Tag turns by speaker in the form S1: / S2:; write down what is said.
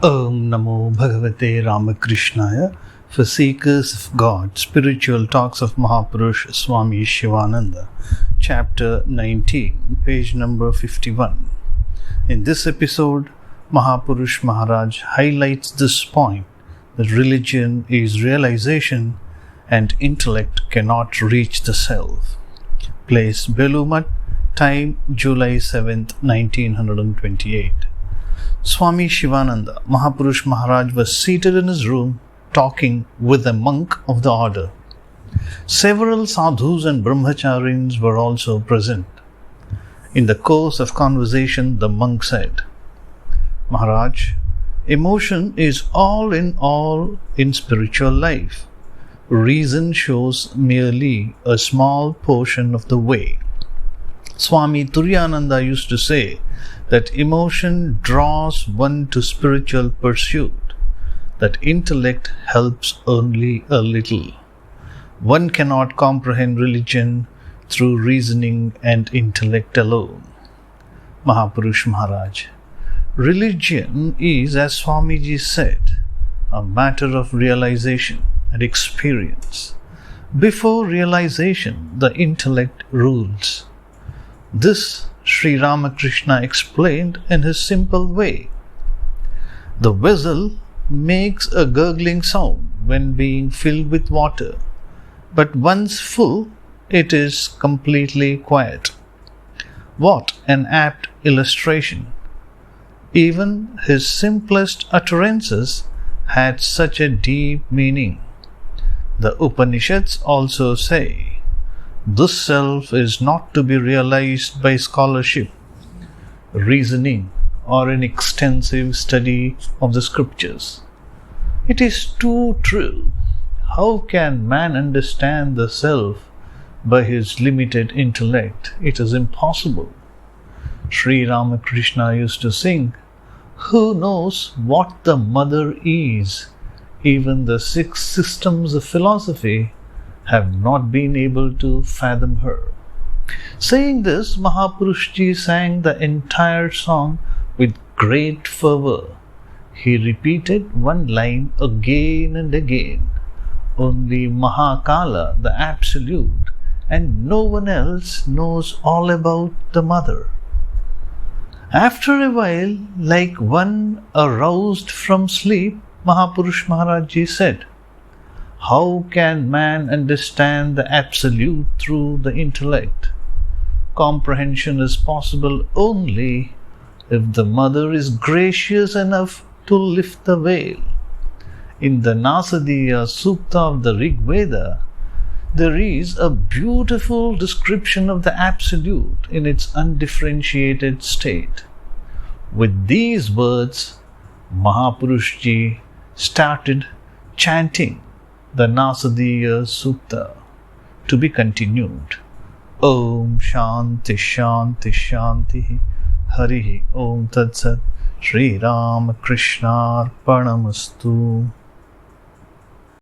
S1: Om Namo Bhagavate Ramakrishnaya. For seekers of God, spiritual talks of Mahapurush Swami Shivananda, chapter 19, page number 51. In this episode, Mahapurush Maharaj highlights this point that religion is realization and intellect cannot reach the self. Place Belur, time July 7th, 1928. Swami Shivananda, Mahapurush Maharaj, was seated in his room talking with a monk of the order. Several sadhus and brahmacharins were also present. In the course of conversation, the monk said, "Maharaj, emotion is all in spiritual life. Reason shows merely a small portion of the way. Swami Turyananda used to say that emotion draws one to spiritual pursuit, that intellect helps only a little. One cannot comprehend religion through reasoning and intellect alone." Mahapurush Maharaj: religion is, as Swamiji said, a matter of realization and experience. Before realization, the intellect rules. This Sri Ramakrishna explained in his simple way. The vessel makes a gurgling sound when being filled with water, but once full, it is completely quiet. What an apt illustration! Even his simplest utterances had such a deep meaning. The Upanishads also say, this self is not to be realized by scholarship, reasoning, or an extensive study of the scriptures. It is too true. How can man understand the self by his limited intellect? It is impossible. Sri Ramakrishna used to sing, "Who knows what the mother is? Even the 6 systems of philosophy have not been able to fathom her." Saying this, Mahapurushji sang the entire song with great fervor. He repeated one line again and again. Only Mahakala, the Absolute, and no one else knows all about the Mother. After a while, like one aroused from sleep, Mahapurush Maharajji said, "How can man understand the Absolute through the intellect? Comprehension is possible only if the Mother is gracious enough to lift the veil." In the Nasadiya Sukta of the Rig Veda, there is a beautiful description of the Absolute in its undifferentiated state. With these words, Mahapurushji started chanting the Nasadiya Sukta, to be continued. Om Shanti Shanti Shanti Harihi Om Tat Sat Sri Ramakrishna Arpanamastu.